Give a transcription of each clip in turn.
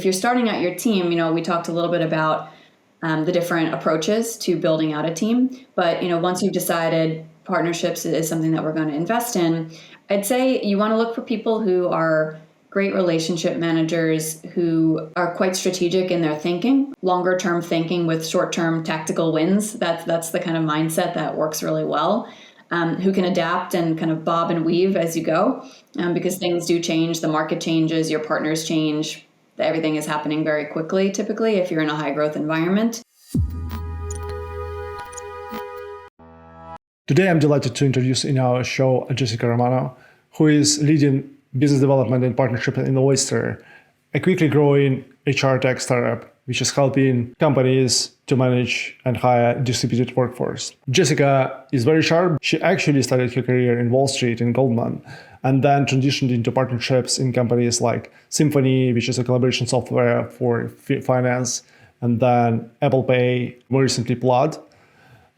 if you're starting out your team, we talked a little bit about the different approaches to building out a team. But, once you've decided partnerships is something that we're going to invest in, I'd say you want to look for people who are great relationship managers, who are quite strategic in their thinking, longer term thinking with short term tactical wins. That's the kind of mindset that works really well. Who can adapt and kind of bob and weave as you go, because things do change, the market changes, your partners change, everything is happening very quickly, typically, if you're in a high growth environment. Today, I'm delighted to introduce in our show Jessica Romano, who is leading business development and partnership in Oyster, a quickly growing HR tech startup, which is helping companies to manage and hire distributed workforce. Jessica is very sharp. She actually started her career in Wall Street in Goldman, and then transitioned into partnerships in companies like Symphony, which is a collaboration software for finance, and then Apple Pay, more recently Plaid.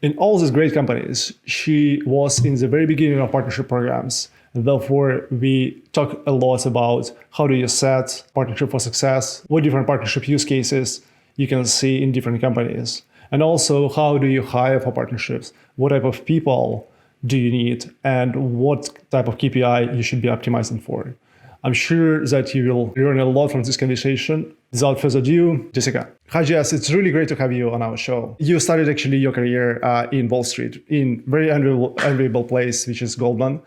In all these great companies, she was in the very beginning of partnership programs. Therefore, we talk a lot about how do you set partnership for success, what different partnership use cases you can see in different companies, and also how do you hire for partnerships, what type of people do you need, and what type of KPI you should be optimizing for. I'm sure that you will learn a lot from this conversation. Without further ado, Jessica. Hi, Jess. It's really great to have you on our show. You started actually your career in Wall Street, in very enviable place, which is Goldman.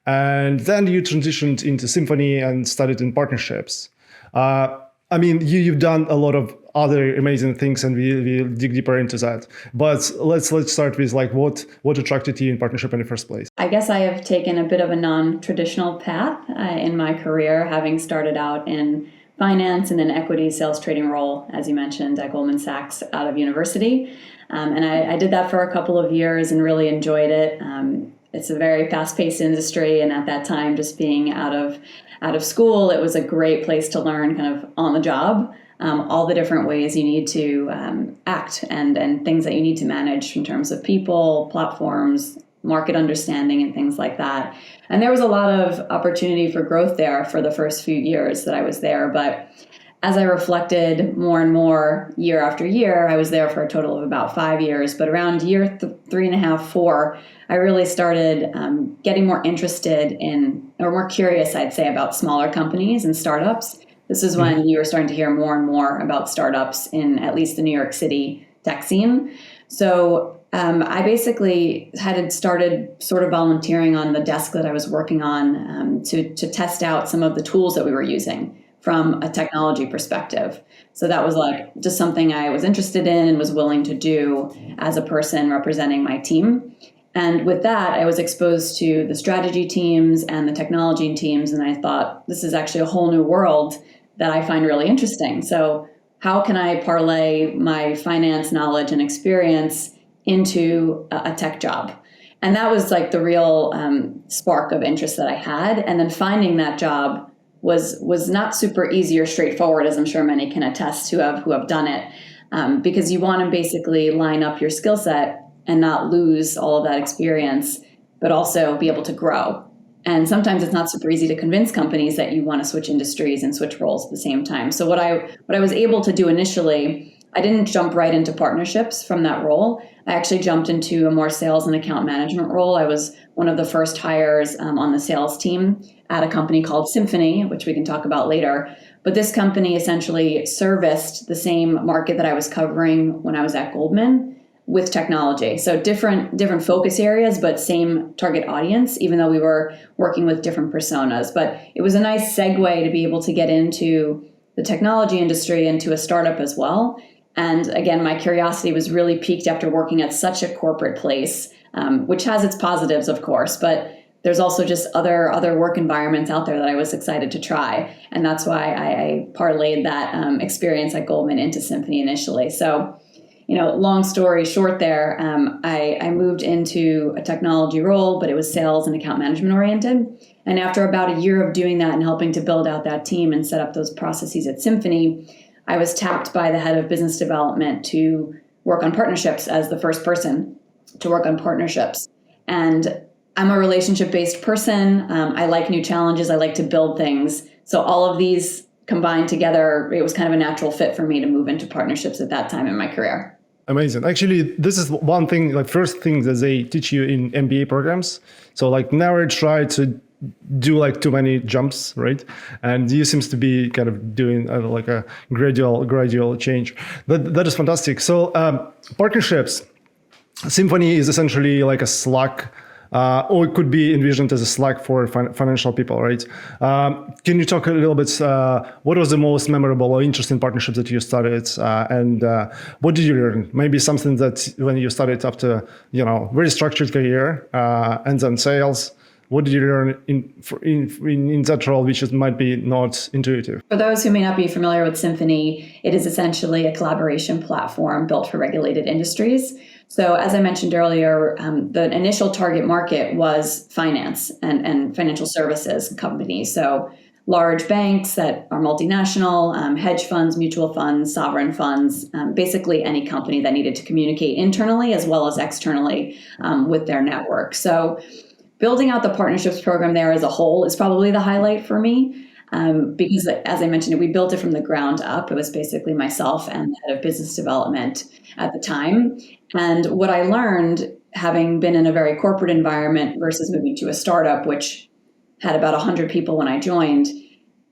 And then you transitioned into Symphony and started in partnerships. You've done a lot of other amazing things, and we'll dig deeper into that. But let's start with what attracted you in partnership in the first place. I guess I have taken a bit of a non-traditional path in my career, having started out in finance in an equity sales trading role, as you mentioned, at Goldman Sachs out of university. And I did that for a couple of years and really enjoyed it. It's a very fast-paced industry, and at that time, just being out of school, it was a great place to learn kind of on the job, all the different ways you need to act and things that you need to manage in terms of people, platforms, market understanding, and things like that. And there was a lot of opportunity for growth there for the first few years that I was there. But as I reflected more and more year after year, I was there for a total of about 5 years. But around year 3.5, 4, I really started getting more interested in, or more curious, I'd say, about smaller companies and startups. This is when you were starting to hear more and more about startups in at least the New York City tech scene. So I basically had started sort of volunteering on the desk that I was working on to test out some of the tools that we were using from a technology perspective. So that was just something I was interested in and was willing to do as a person representing my team. And with that, I was exposed to the strategy teams and the technology teams. And I thought, this is actually a whole new world that I find really interesting. So how can I parlay my finance knowledge and experience into a tech job? And that was the real spark of interest that I had. And then finding that job was not super easy or straightforward, as I'm sure many can attest who have done it, because you want to basically line up your skill set and not lose all of that experience, but also be able to grow. And sometimes it's not super easy to convince companies that you want to switch industries and switch roles at the same time. So what I was able to do initially, I didn't jump right into partnerships from that role. I actually jumped into a more sales and account management role. I was one of the first hires on the sales team at a company called Symphony, which we can talk about later. But this company essentially serviced the same market that I was covering when I was at Goldman with technology. So different focus areas, but same target audience, even though we were working with different personas. But it was a nice segue to be able to get into the technology industry and to a startup as well. And again, my curiosity was really piqued after working at such a corporate place, which has its positives, of course, but there's also just other work environments out there that I was excited to try. And that's why I parlayed that experience at Goldman into Symphony initially. So, long story short there, I moved into a technology role, but it was sales and account management oriented. And after about a year of doing that and helping to build out that team and set up those processes at Symphony, I was tapped by the head of business development to work on partnerships as the first person to work on partnerships. And I'm a relationship-based person. I like new challenges. I like to build things. So all of these combined together, it was kind of a natural fit for me to move into partnerships at that time in my career. Amazing. Actually, this is one thing, like first thing that they teach you in MBA programs. So like never try to do like too many jumps, right? And you seems to be kind of doing like a gradual change. That is fantastic. So partnerships, Symphony is essentially like a Slack, or it could be envisioned as a Slack for financial people, right? Can you talk a little bit, what was the most memorable or interesting partnerships that you started, and what did you learn? Maybe something that when you started after, very structured career, and then sales, what did you learn in that role, which might be not intuitive? For those who may not be familiar with Symphony, it is essentially a collaboration platform built for regulated industries. So as I mentioned earlier, the initial target market was finance and financial services companies. So large banks that are multinational, hedge funds, mutual funds, sovereign funds, basically any company that needed to communicate internally as well as externally with their network. So building out the partnerships program there as a whole is probably the highlight for me. Because as I mentioned, we built it from the ground up. It was basically myself and the head of business development at the time. And what I learned, having been in a very corporate environment versus moving to a startup, which had about 100 people when I joined,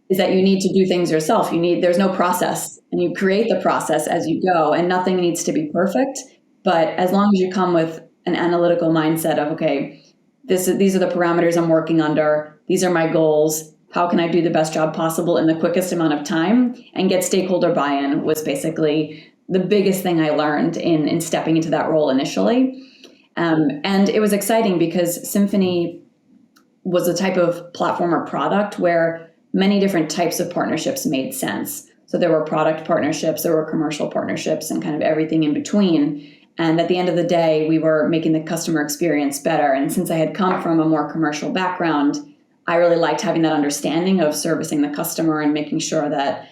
is that you need to do things yourself. There's no process, and you create the process as you go, and nothing needs to be perfect. But as long as you come with an analytical mindset of, okay, these are the parameters I'm working under, these are my goals, how can I do the best job possible in the quickest amount of time, and get stakeholder buy-in was basically the biggest thing I learned in stepping into that role initially. And it was exciting because Symphony was a type of platform or product where many different types of partnerships made sense. So there were product partnerships, there were commercial partnerships, and kind of everything in between. And at the end of the day, we were making the customer experience better. And since I had come from a more commercial background, I really liked having that understanding of servicing the customer and making sure that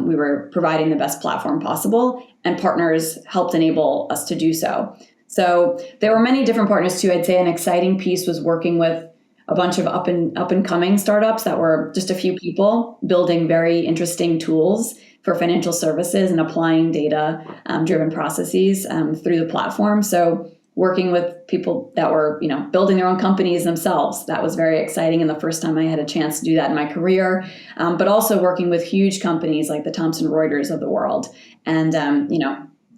we were providing the best platform possible, and partners helped enable us to do so. So there were many different partners too. I'd say an exciting piece was working with a bunch of up and coming startups that were just a few people building very interesting tools for financial services and applying data driven processes through the platform. So working with people that were, building their own companies themselves. That was very exciting, and the first time I had a chance to do that in my career. But also working with huge companies like the Thomson Reuters of the world, and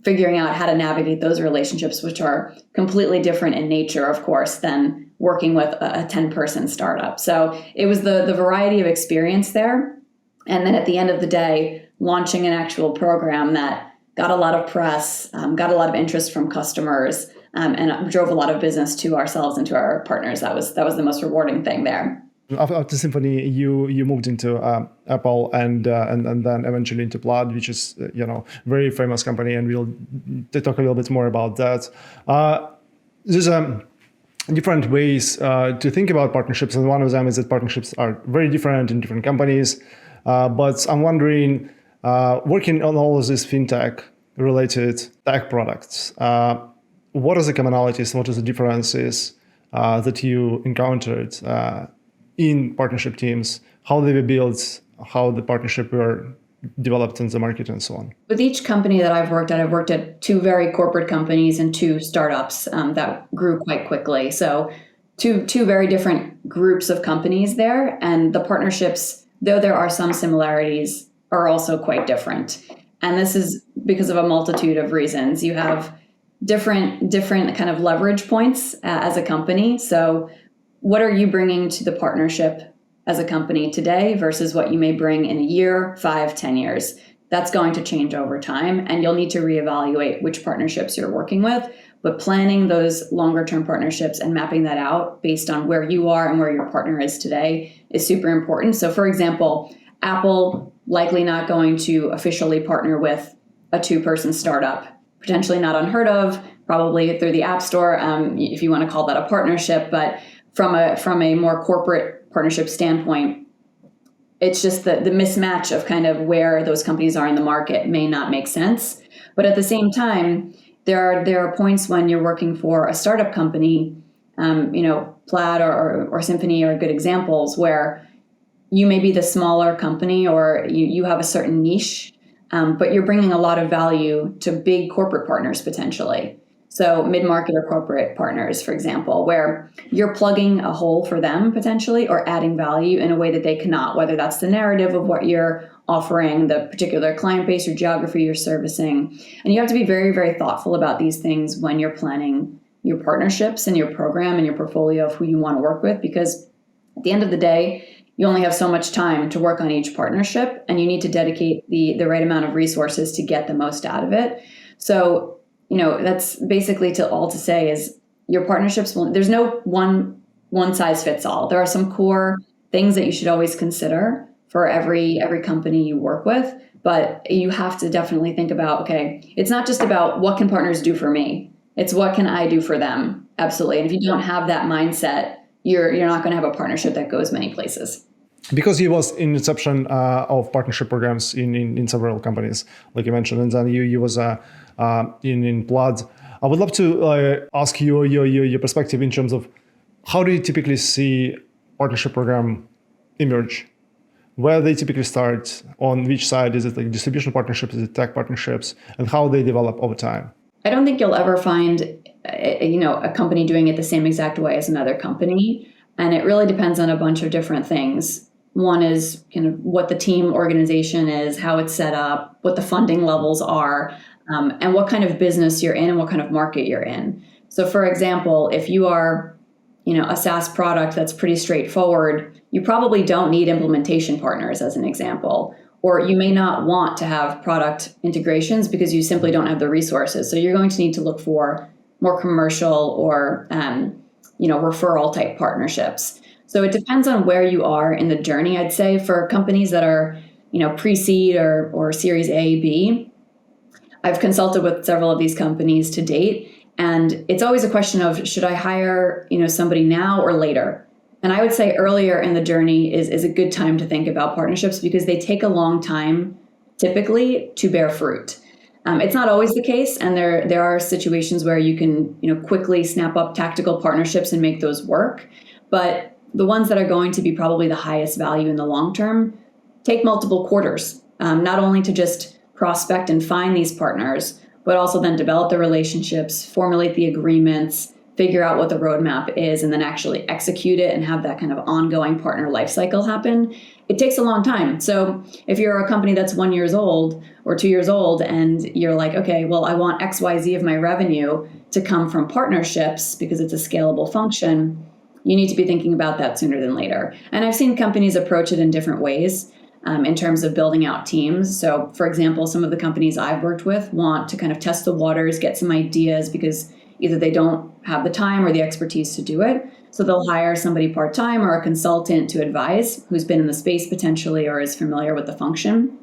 figuring out how to navigate those relationships, which are completely different in nature, of course, than working with a 10-person startup. So it was the variety of experience there, and then at the end of the day, launching an actual program that got a lot of press, got a lot of interest from customers. And drove a lot of business to ourselves and to our partners. That was the most rewarding thing there. After Symphony, you moved into Apple and then eventually into Plaid, which is very famous company, and we'll talk a little bit more about that. There's different ways to think about partnerships, and one of them is that partnerships are very different in different companies. But I'm wondering, working on all of these fintech-related tech products. What are the commonalities? What are the differences that you encountered in partnership teams? How they were built? How the partnership were developed in the market, and so on? With each company that I've worked at 2 very corporate companies and 2 startups that grew quite quickly. So two very different groups of companies there, and the partnerships, though there are some similarities, are also quite different. And this is because of a multitude of reasons. You have different kind of leverage points as a company. So what are you bringing to the partnership as a company today versus what you may bring in a year, 5, 10 years? That's going to change over time, and you'll need to reevaluate which partnerships you're working with. But planning those longer term partnerships and mapping that out based on where you are and where your partner is today is super important. So for example, Apple likely not going to officially partner with a 2-person startup. Potentially not unheard of, probably through the App Store, if you want to call that a partnership. But from a more corporate partnership standpoint, it's just the mismatch of kind of where those companies are in the market may not make sense. But at the same time, there are points when you're working for a startup company, Plaid or Symphony are good examples, where you may be the smaller company or you have a certain niche, but you're bringing a lot of value to big corporate partners potentially. So mid-market or corporate partners, for example, where you're plugging a hole for them potentially or adding value in a way that they cannot, whether that's the narrative of what you're offering, the particular client base or geography you're servicing. And you have to be very, very thoughtful about these things when you're planning your partnerships and your program and your portfolio of who you want to work with, because at the end of the day, you only have so much time to work on each partnership, and you need to dedicate the right amount of resources to get the most out of it. So, that's basically all to say is your partnerships, there's no one size fits all. There are some core things that you should always consider for every company you work with, but you have to definitely think about, okay, it's not just about what can partners do for me, it's what can I do for them. Absolutely. And if you don't have that mindset, you're not going to have a partnership that goes many places. Because you was in inception of partnership programs in several companies, like you mentioned, and then you was in Plaid. I would love to ask you your perspective in terms of how do you typically see partnership program emerge? Where they typically start, on which side? Is it like distribution partnerships, is it tech partnerships, and how they develop over time? I don't think you'll ever find a company doing it the same exact way as another company. And it really depends on a bunch of different things. One is kind of what the team organization is, how it's set up, what the funding levels are, and what kind of business you're in and what kind of market you're in. So for example, if you are, a SaaS product that's pretty straightforward, you probably don't need implementation partners as an example. Or you may not want to have product integrations because you simply don't have the resources. So you're going to need to look for more commercial or referral type partnerships. So it depends on where you are in the journey. I'd say for companies that are, pre-seed or Series A, B, I've consulted with several of these companies to date, and it's always a question of, should I hire, somebody now or later? And I would say earlier in the journey is a good time to think about partnerships because they take a long time typically to bear fruit. It's not always the case, and there are situations where you can quickly snap up tactical partnerships and make those work. But the ones that are going to be probably the highest value in the long term take multiple quarters, not only to just prospect and find these partners, but also then develop the relationships, formulate the agreements, figure out what the roadmap is, and then actually execute it and have that kind of ongoing partner lifecycle happen. It takes a long time. So if you're a company that's 1 year old or 2 years old and you're like, okay, well, I want XYZ of my revenue to come from partnerships because it's a scalable function, you need to be thinking about that sooner than later. And I've seen companies approach it in different ways in terms of building out teams. So for example, some of the companies I've worked with want to kind of test the waters, get some ideas because either they don't have the time or the expertise to do it. So they'll hire somebody part-time or a consultant to advise who's been in the space potentially or is familiar with the function,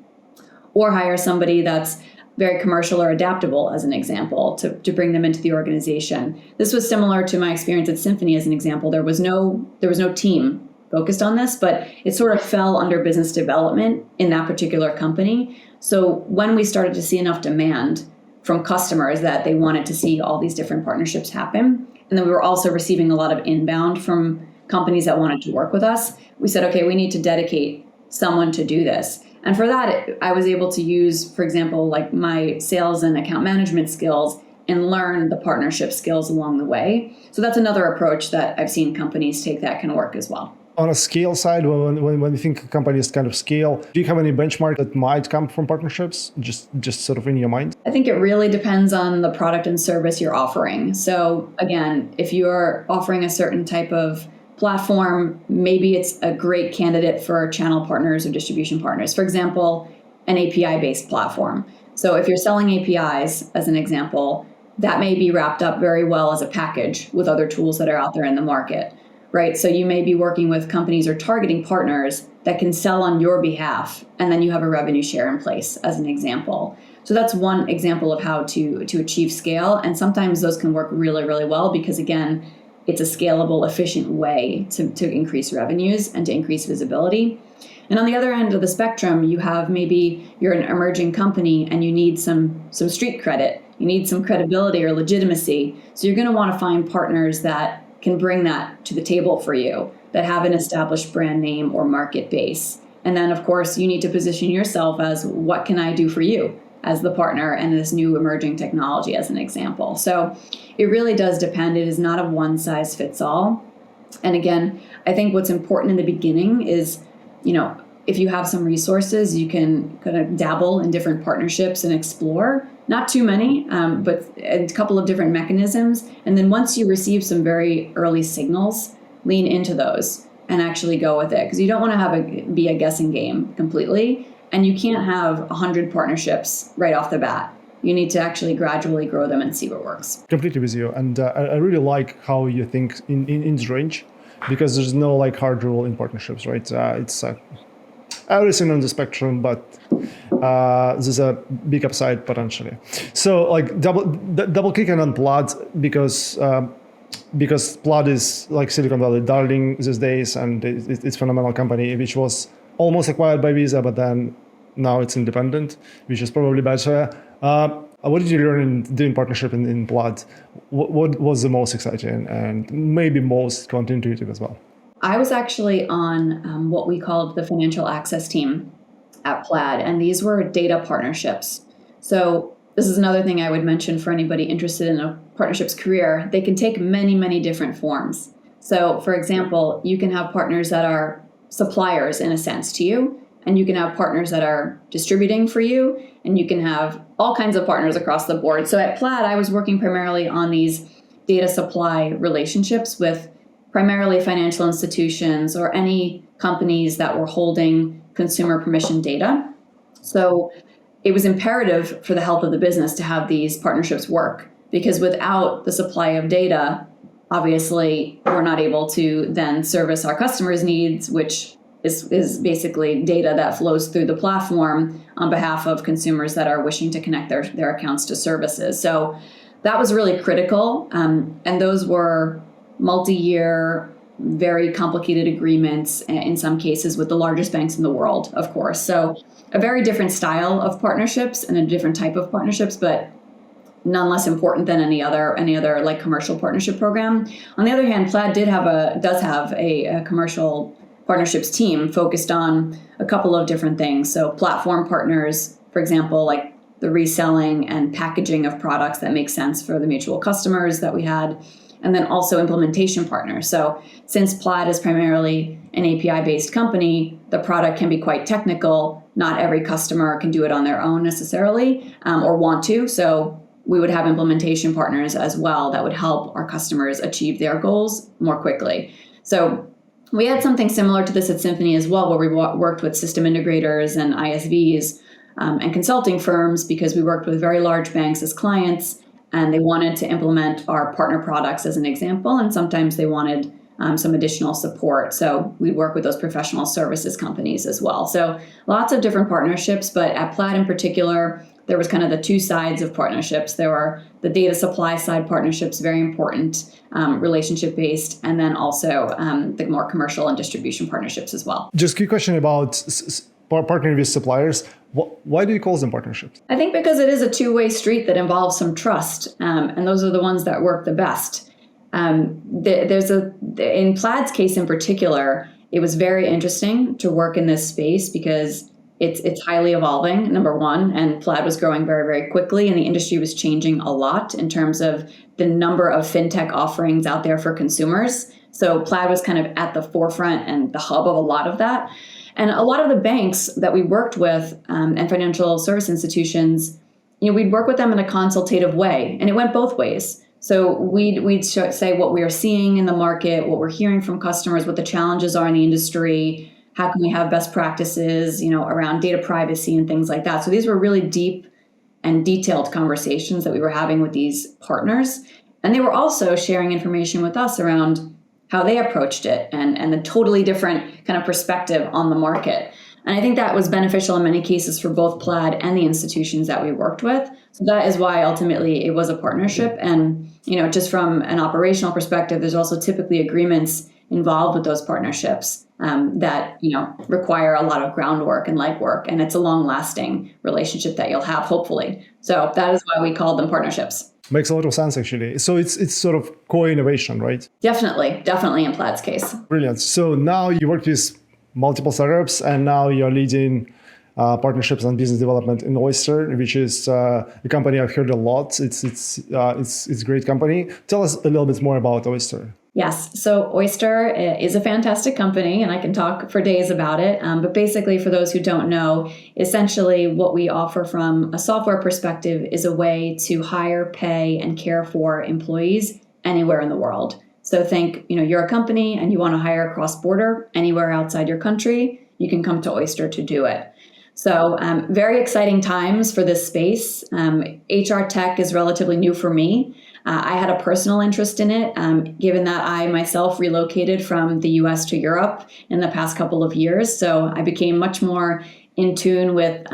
or hire somebody that's very commercial or adaptable as an example to bring them into the organization. This was similar to my experience at Symphony as an example. There was no team focused on this, but it sort of fell under business development in that particular company. So when we started to see enough demand from customers that they wanted to see all these different partnerships happen, and then we were also receiving a lot of inbound from companies that wanted to work with us, we said, okay, we need to dedicate someone to do this. And for that, I was able to use, for example, like my sales and account management skills and learn the partnership skills along the way. So that's another approach that I've seen companies take that can work as well. On a scale side, when you think companies kind of scale, do you have any benchmark that might come from partnerships, just sort of in your mind? I think it really depends on the product and service you're offering. So again, if you're offering a certain type of platform, maybe it's a great candidate for channel partners or distribution partners. For example, an API-based platform. So if you're selling APIs, as an example, that may be wrapped up very well as a package with other tools that are out there in the market. Right? So you may be working with companies or targeting partners that can sell on your behalf, and then you have a revenue share in place as an example. So that's one example of how to achieve scale. And sometimes those can work really, really well because, again, it's a scalable, efficient way to increase revenues and to increase visibility. And on the other end of the spectrum, you have maybe you're an emerging company and you need some street credit. You need some credibility or legitimacy. So you're going to want to find partners that can bring that to the table for you. that have an established brand name or market base. And then, of course, you need to position yourself as, what can I do for you as the partner and this new emerging technology as an example. So it really does depend. It is not a one size fits all. And again, I think what's important in the beginning is, if you have some resources, you can kind of dabble in different partnerships and explore. Not too many, but a couple of different mechanisms. And then once you receive some very early signals, lean into those and actually go with it. Because you don't want to be a guessing game completely. And you can't have 100 partnerships right off the bat. You need to actually gradually grow them and see what works. Completely with you. And I really like how you think in this range, because there's no hard rule in partnerships, right? It's everything on the spectrum, but there's a big upside potentially. So double clicking on Plaid because Plaid is Silicon Valley darling these days, and it's a phenomenal company which was almost acquired by Visa, but then now it's independent, which is probably better. What did you learn in doing partnership in Plaid? What was the most exciting and maybe most counterintuitive as well? I was actually on what we called the financial access team at Plaid, and these were data partnerships. So this is another thing I would mention for anybody interested in a partnerships career. They can take many, many different forms. So for example, you can have partners that are suppliers in a sense to you, and you can have partners that are distributing for you, and you can have all kinds of partners across the board. So at Plaid, I was working primarily on these data supply relationships with primarily financial institutions or any companies that were holding consumer permission data. So it was imperative for the health of the business to have these partnerships work, because without the supply of data, obviously we're not able to then service our customers' needs, which is basically data that flows through the platform on behalf of consumers that are wishing to connect their accounts to services. So that was really critical. And those were multi-year, very complicated agreements in some cases with the largest banks in the world, of course. So a very different style of partnerships and a different type of partnerships, but none less important than any other commercial partnership program. On the other hand, Plaid does have a commercial partnerships team focused on a couple of different things. So platform partners, for example, like the reselling and packaging of products that make sense for the mutual customers that we had, and then also implementation partners. So since Plaid is primarily an API-based company, the product can be quite technical. Not every customer can do it on their own necessarily or want to. So we would have implementation partners as well that would help our customers achieve their goals more quickly. So we had something similar to this at Symphony as well, where we worked with system integrators and ISVs and consulting firms, because we worked with very large banks as clients, and they wanted to implement our partner products as an example, and sometimes they wanted some additional support. So we work with those professional services companies as well. So lots of different partnerships, but at Plaid in particular, there was kind of the two sides of partnerships. There were the data supply side partnerships, very important, relationship-based, and then also the more commercial and distribution partnerships as well. Just a quick question about partnering with suppliers. Why do you call them partnerships? I think because it is a two-way street that involves some trust, and those are the ones that work the best. In Plaid's case in particular, it was very interesting to work in this space because it's highly evolving, number one, and Plaid was growing very, very quickly, and the industry was changing a lot in terms of the number of fintech offerings out there for consumers. So Plaid was kind of at the forefront and the hub of a lot of that. And a lot of the banks that we worked with and financial service institutions, we'd work with them in a consultative way, and it went both ways. So we'd say what we are seeing in the market, what we're hearing from customers, what the challenges are in the industry, how can we have best practices, around data privacy and things like that. So these were really deep and detailed conversations that we were having with these partners. And they were also sharing information with us around how they approached it and a totally different kind of perspective on the market. And I think that was beneficial in many cases for both Plaid and the institutions that we worked with. So that is why ultimately it was a partnership. And, just from an operational perspective, there's also typically agreements involved with those partnerships that, require a lot of groundwork and legwork. And it's a long lasting relationship that you'll have, hopefully. So that is why we called them partnerships. Makes a lot of sense, actually. So it's sort of co-innovation, right? Definitely in Plaid's case. Brilliant. So now you work with multiple startups, and now you're leading partnerships and business development in Oyster, which is a company I've heard a lot. It's a great company. Tell us a little bit more about Oyster. Yes. So Oyster is a fantastic company, and I can talk for days about it. But basically, for those who don't know, essentially what we offer from a software perspective is a way to hire, pay, and care for employees anywhere in the world. So think, you're a company and you want to hire cross-border anywhere outside your country, you can come to Oyster to do it. So very exciting times for this space. HR tech is relatively new for me. I had a personal interest in it, given that I myself relocated from the US to Europe in the past couple of years. So I became much more in tune with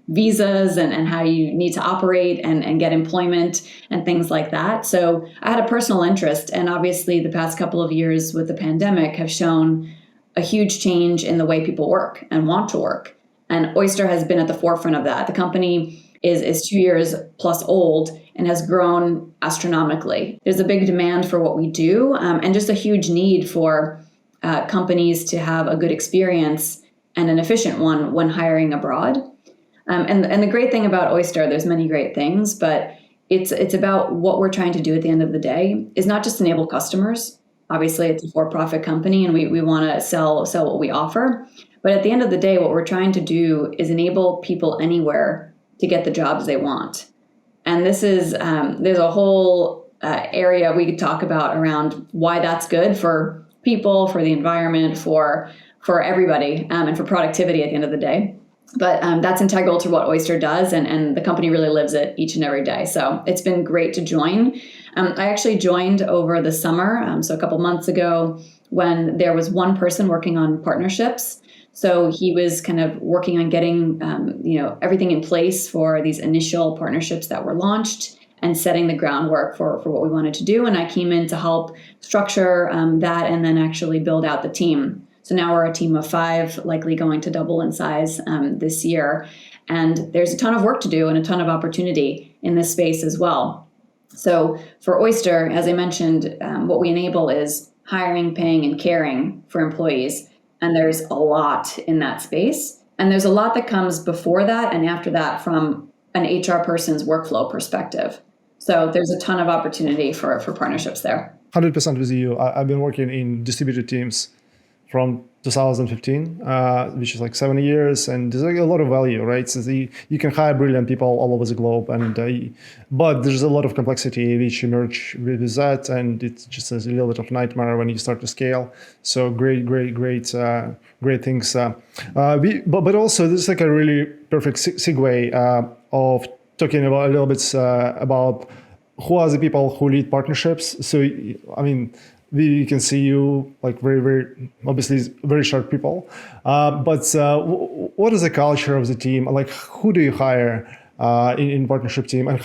visas and how you need to operate and get employment and things like that. So I had a personal interest. And obviously the past couple of years with the pandemic have shown a huge change in the way people work and want to work. And Oyster has been at the forefront of that. The company is 2 years plus old and has grown astronomically. There's a big demand for what we do, and just a huge need for companies to have a good experience and an efficient one when hiring abroad. And the great thing about Oyster, there's many great things, but it's about what we're trying to do at the end of the day is not just enable customers. Obviously, it's a for-profit company, and we want to sell what we offer. But at the end of the day, what we're trying to do is enable people anywhere to get the jobs they want. And this is, there's a whole area we could talk about around why that's good for people, for the environment, for everybody, and for productivity at the end of the day. But that's integral to what Oyster does, and the company really lives it each and every day. So it's been great to join. I actually joined over the summer, so a couple months ago, when there was one person working on partnerships. So he was kind of working on getting everything in place for these initial partnerships that were launched and setting the groundwork for what we wanted to do. And I came in to help structure that and then actually build out the team. So now we're a team of 5, likely going to double in size this year. And there's a ton of work to do and a ton of opportunity in this space as well. So for Oyster, as I mentioned, what we enable is hiring, paying, and caring for employees. And there's a lot in that space. And there's a lot that comes before that and after that from an HR person's workflow perspective. So there's a ton of opportunity for partnerships there. 100% with you. I've been working in distributed teams from 2015, which is like 7 years, and there's like a lot of value, right? So you can hire brilliant people all over the globe, and but there's a lot of complexity which emerge with that, and it's just a little bit of nightmare when you start to scale. So great things. But also this is like a really perfect segue of talking about a little bit about who are the people who lead partnerships. So I mean, we can see you like very obviously very sharp people, but what is the culture of the team? Like, who do you hire in partnership team, and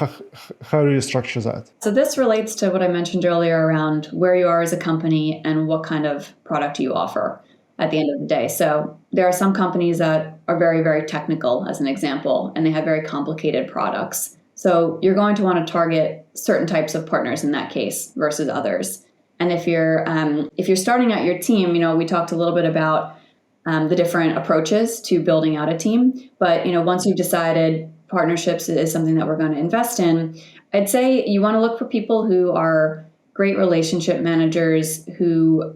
how do you structure that? So this relates to what I mentioned earlier around where you are as a company and what kind of product you offer at the end of the day. So there are some companies that are very technical, as an example, and they have very complicated products. So you're going to want to target certain types of partners in that case versus others. And if you're starting out your team, we talked a little bit about the different approaches to building out a team. But once you've decided partnerships is something that we're going to invest in, I'd say you want to look for people who are great relationship managers, who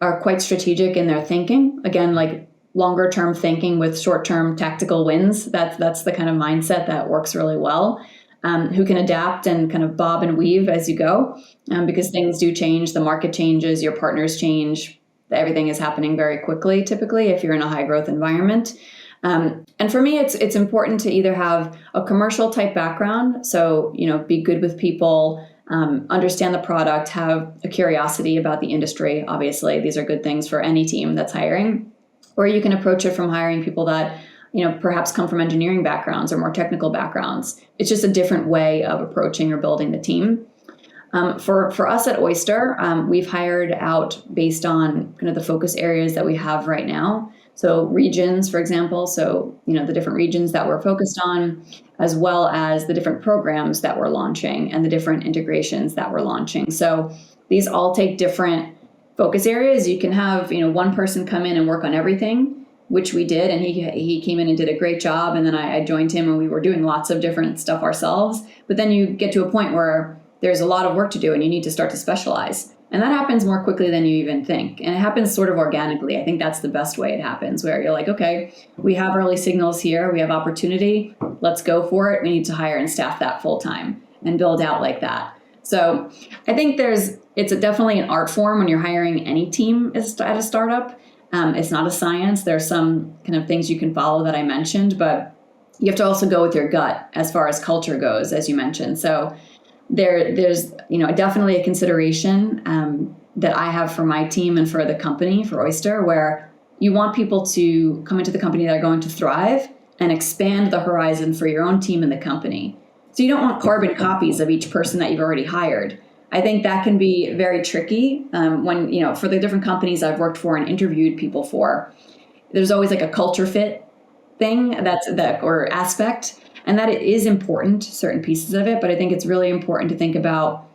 are quite strategic in their thinking. Again, like longer term thinking with short term tactical wins. That's the kind of mindset that works really well. Who can adapt and kind of bob and weave as you go, because things do change, the market changes, your partners change, everything is happening very quickly, typically, if you're in a high growth environment. And for me, it's important to either have a commercial type background, so, be good with people, understand the product, have a curiosity about the industry. Obviously, these are good things for any team that's hiring. Or you can approach it from hiring people that perhaps come from engineering backgrounds or more technical backgrounds. It's just a different way of approaching or building the team. For us at Oyster, we've hired out based on kind of the focus areas that we have right now. So regions, for example, so the different regions that we're focused on, as well as the different programs that we're launching and the different integrations that we're launching. So these all take different focus areas. You can have one person come in and work on everything, which we did, and he came in and did a great job, and then I joined him and we were doing lots of different stuff ourselves. But then you get to a point where there's a lot of work to do and you need to start to specialize. And that happens more quickly than you even think. And it happens sort of organically. I think that's the best way it happens, where you're like, okay, we have early signals here, we have opportunity, let's go for it. We need to hire and staff that full time and build out like that. So I think it's definitely an art form when you're hiring any team at a startup. It's not a science. There's some kind of things you can follow that I mentioned, but you have to also go with your gut as far as culture goes, as you mentioned. So there's definitely a consideration that I have for my team and for the company, for Oyster, where you want people to come into the company that are going to thrive and expand the horizon for your own team and the company. So you don't want carbon copies of each person that you've already hired. I think that can be very tricky when, for the different companies I've worked for and interviewed people for, there's always like a culture fit thing or aspect. And that it is important, certain pieces of it, but I think it's really important to think about,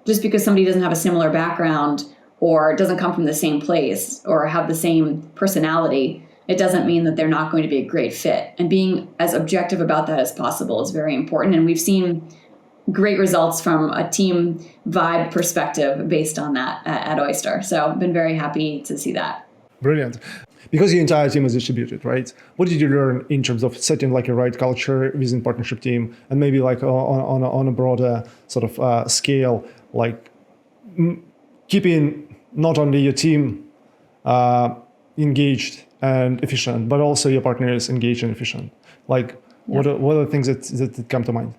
just because somebody doesn't have a similar background or doesn't come from the same place or have the same personality, it doesn't mean that they're not going to be a great fit. And being as objective about that as possible is very important. And we've seen great results from a team vibe perspective based on that at Oyster. So I've been very happy to see that. Brilliant. Because your entire team is distributed, right? What did you learn in terms of setting like a right culture within partnership team, and maybe like on a broader sort of scale, like keeping not only your team engaged and efficient, but also your partners engaged and efficient? Like, what are the things that come to mind?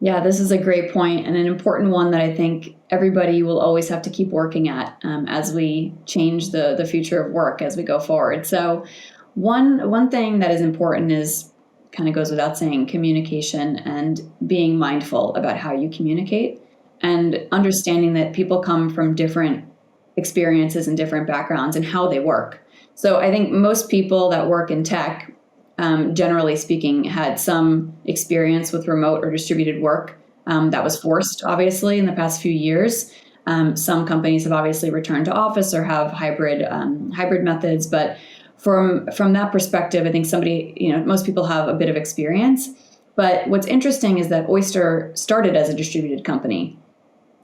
Yeah, this is a great point and an important one that I think everybody will always have to keep working at as we change the future of work as we go forward. So one thing that is important is, kind of goes without saying, communication and being mindful about how you communicate and understanding that people come from different experiences and different backgrounds and how they work. So I think most people that work in tech, generally speaking, had some experience with remote or distributed work that was forced, obviously, in the past few years. Some companies have obviously returned to office or have hybrid methods. But from that perspective, I think most people have a bit of experience. But what's interesting is that Oyster started as a distributed company.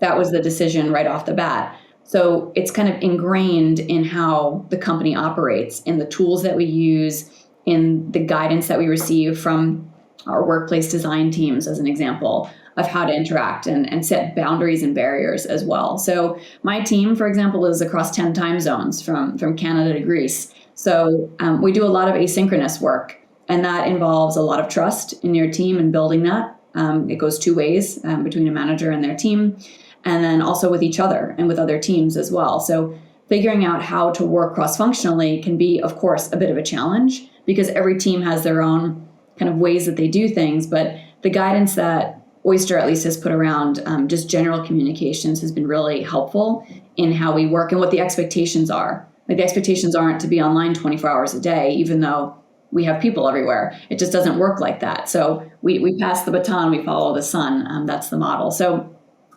That was the decision right off the bat. So it's kind of ingrained in how the company operates, in the tools that we use, in the guidance that we receive from our workplace design teams, as an example, of how to interact and set boundaries and barriers as well. So my team, for example, is across 10 time zones from Canada to Greece. So we do a lot of asynchronous work, and that involves a lot of trust in your team and building that. It goes two ways between a manager and their team, and then also with each other and with other teams as well. So figuring out how to work cross-functionally can be, of course, a bit of a challenge, because every team has their own kind of ways that they do things. But the guidance that Oyster at least has put around just general communications has been really helpful in how we work and what the expectations are. Like, the expectations aren't to be online 24 hours a day, even though we have people everywhere. It just doesn't work like that. So we pass the baton, we follow the sun. That's the model. So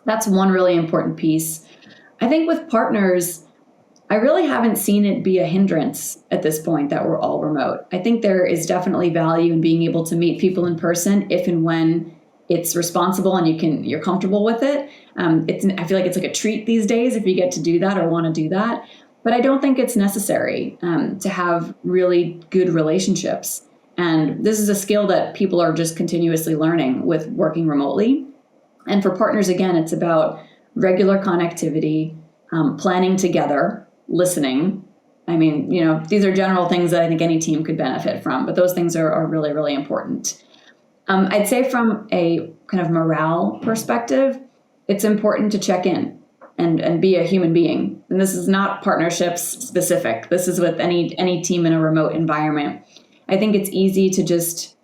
that's one really important piece. I think with partners, I really haven't seen it be a hindrance at this point that we're all remote. I think there is definitely value in being able to meet people in person if and when it's responsible and you're comfortable with it. I feel like it's like a treat these days if you get to do that or want to do that. But I don't think it's necessary to have really good relationships. And this is a skill that people are just continuously learning with working remotely. And for partners, again, it's about regular connectivity, planning together, listening. I mean, these are general things that I think any team could benefit from, but those things are really, really important. I'd say from a kind of morale perspective, it's important to check in and be a human being. And this is not partnerships specific. This is with any team in a remote environment. I think it's easy to just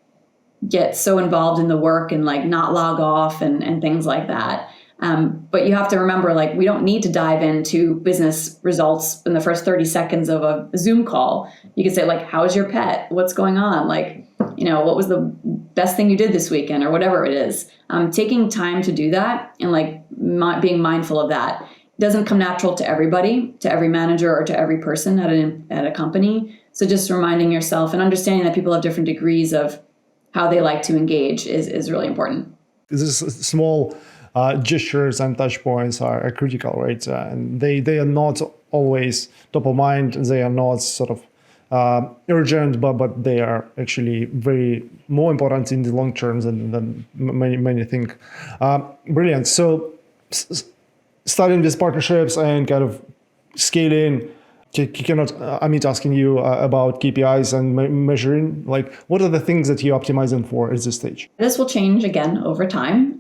get so involved in the work and like not log off and things like that. But you have to remember, like, we don't need to dive into business results in the first 30 seconds of a Zoom call. You can say, like, how's your pet? What's going on? Like, what was the best thing you did this weekend, or whatever it is. Taking time to do that and like being mindful of that doesn't come natural to everybody, to every manager or to every person at a company. So just reminding yourself and understanding that people have different degrees of how they like to engage is really important. This small gestures and touch points are critical, right? And they are not always top of mind. They are not sort of urgent, but they are actually very more important in the long term than many think. Brilliant. So starting these partnerships and kind of scaling, cannot Amit asking you about KPIs and measuring, like what are the things that you're optimizing for at this stage? This will change again over time.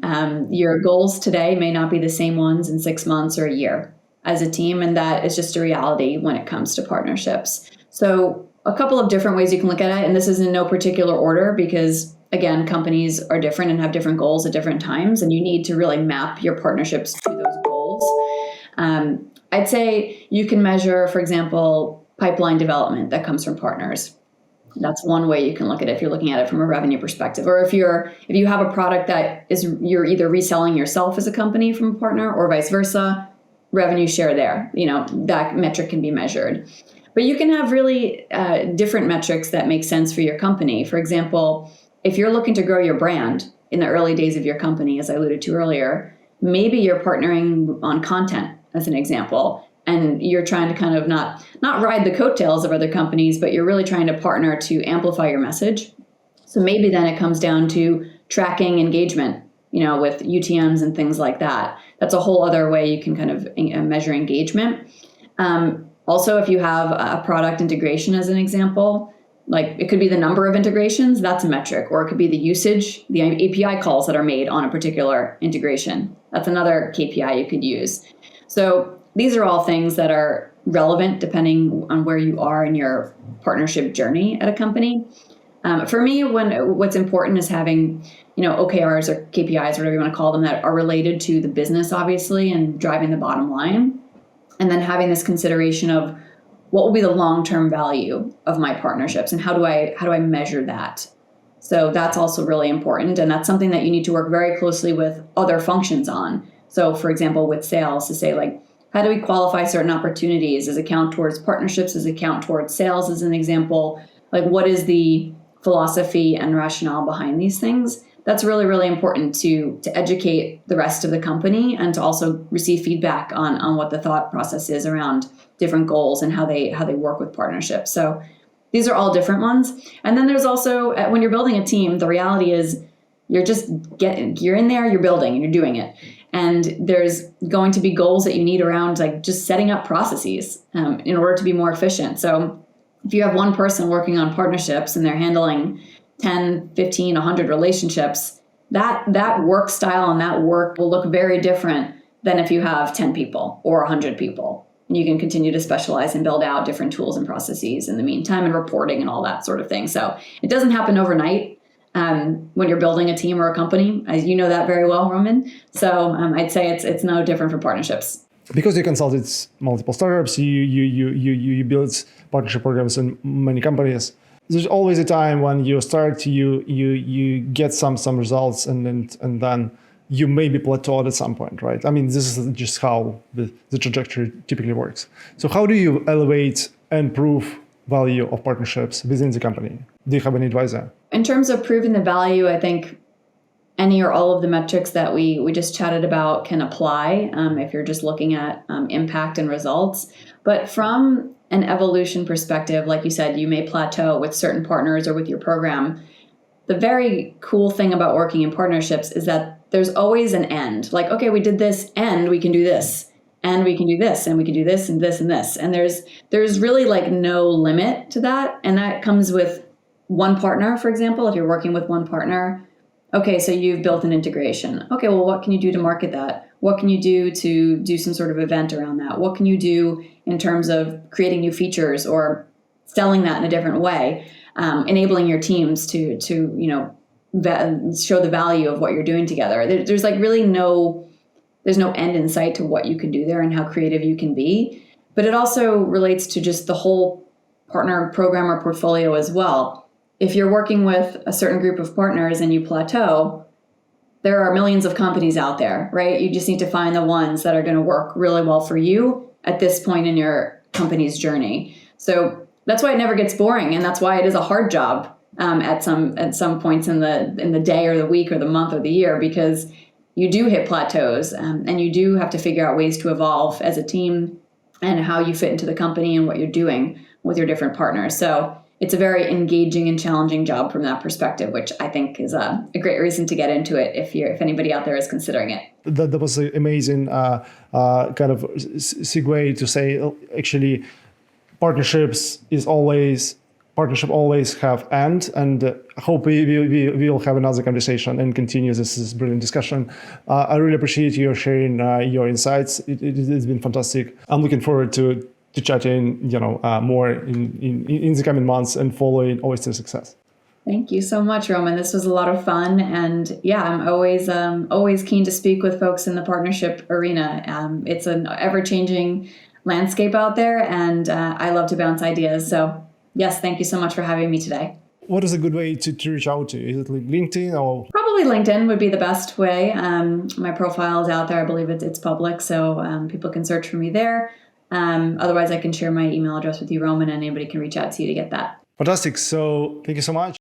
Your goals today may not be the same ones in 6 months or a year as a team, and that is just a reality when it comes to partnerships. So a couple of different ways you can look at it, and this is in no particular order because, again, companies are different and have different goals at different times, and you need to really map your partnerships to those goals. I'd say you can measure, for example, pipeline development that comes from partners. That's one way you can look at it if you're looking at it from a revenue perspective. Or if you have a product that you're either reselling yourself as a company from a partner or vice versa, revenue share there. That metric can be measured. But you can have really different metrics that make sense for your company. For example, if you're looking to grow your brand in the early days of your company, as I alluded to earlier, maybe you're partnering on content as an example, and you're trying to kind of not ride the coattails of other companies, but you're really trying to partner to amplify your message. So maybe then it comes down to tracking engagement, with UTMs and things like that. That's a whole other way you can kind of measure engagement. Also, if you have a product integration as an example, like it could be the number of integrations, that's a metric, or it could be the usage, the API calls that are made on a particular integration. That's another KPI you could use. So these are all things that are relevant depending on where you are in your partnership journey at a company. For me, what's important is having, OKRs or KPIs, whatever you want to call them, that are related to the business, obviously, and driving the bottom line. And then having this consideration of what will be the long-term value of my partnerships and how do I measure that? So that's also really important. And that's something that you need to work very closely with other functions on. So for example, with sales, to say like, how do we qualify certain opportunities? Does it count towards partnerships? Does it count towards sales as an example? Like what is the philosophy and rationale behind these things? That's really, really important to educate the rest of the company and to also receive feedback on what the thought process is around different goals and how they work with partnerships. So these are all different ones. And then there's also, when you're building a team, the reality is you're in there, you're building and you're doing it. And there's going to be goals that you need around like just setting up processes in order to be more efficient. So if you have one person working on partnerships and they're handling 10, 15, 100 relationships, that work style and that work will look very different than if you have 10 people or 100 people. And you can continue to specialize and build out different tools and processes in the meantime and reporting and all that sort of thing. So it doesn't happen overnight when you're building a team or a company, as you know that very well, Roman. So I'd say it's no different for partnerships. Because you consulted multiple startups, you build partnership programs in many companies. There's always a time when you start, you get some results, and then you may be plateaued at some point, right? I mean, this is just how the trajectory typically works. So how do you elevate and prove value of partnerships within the company? Do you have any advice there? In terms of proving the value, I think any or all of the metrics that we just chatted about can apply if you're just looking at impact and results. But from an evolution perspective, like you said, you may plateau with certain partners or with your program. The very cool thing about working in partnerships is that there's always an end. Like, okay, we did this and we can do this and we can do this and we can do this and this and this. And there's really like no limit to that. And that comes with one partner, for example, if you're working with one partner. Okay, so you've built an integration. Okay, well, what can you do to market that? What can you do to do some sort of event around that? What can you do in terms of creating new features or selling that in a different way, enabling your teams to show the value of what you're doing together? There's like really no there's no end in sight to what you can do there and how creative you can be. But it also relates to just the whole partner program or portfolio as well. If you're working with a certain group of partners and you plateau, there are millions of companies out there, right? You just need to find the ones that are going to work really well for you at this point in your company's journey. So that's why it never gets boring, and that's why it is a hard job at some points in the day or the week or the month or the year, because you do hit plateaus, and you do have to figure out ways to evolve as a team and how you fit into the company and what you're doing with your different partners. So it's a very engaging and challenging job from that perspective, which I think is a great reason to get into it if anybody out there is considering it. That was an amazing kind of segue to say, actually, partnership always have end, and hope we will have another conversation and continue this brilliant discussion. I really appreciate you sharing your insights. It's been fantastic. I'm looking forward to chatting, more in the coming months and following Oyster's success. Thank you so much, Roman. This was a lot of fun, and yeah, I'm always keen to speak with folks in the partnership arena. It's an ever-changing landscape out there, and I love to bounce ideas. So yes, thank you so much for having me today. What is a good way to reach out to you? Is it like LinkedIn or? Probably LinkedIn would be the best way. My profile is out there. I believe it's public, so people can search for me there. Otherwise, I can share my email address with you, Roman, and anybody can reach out to you to get that. Fantastic. So thank you so much.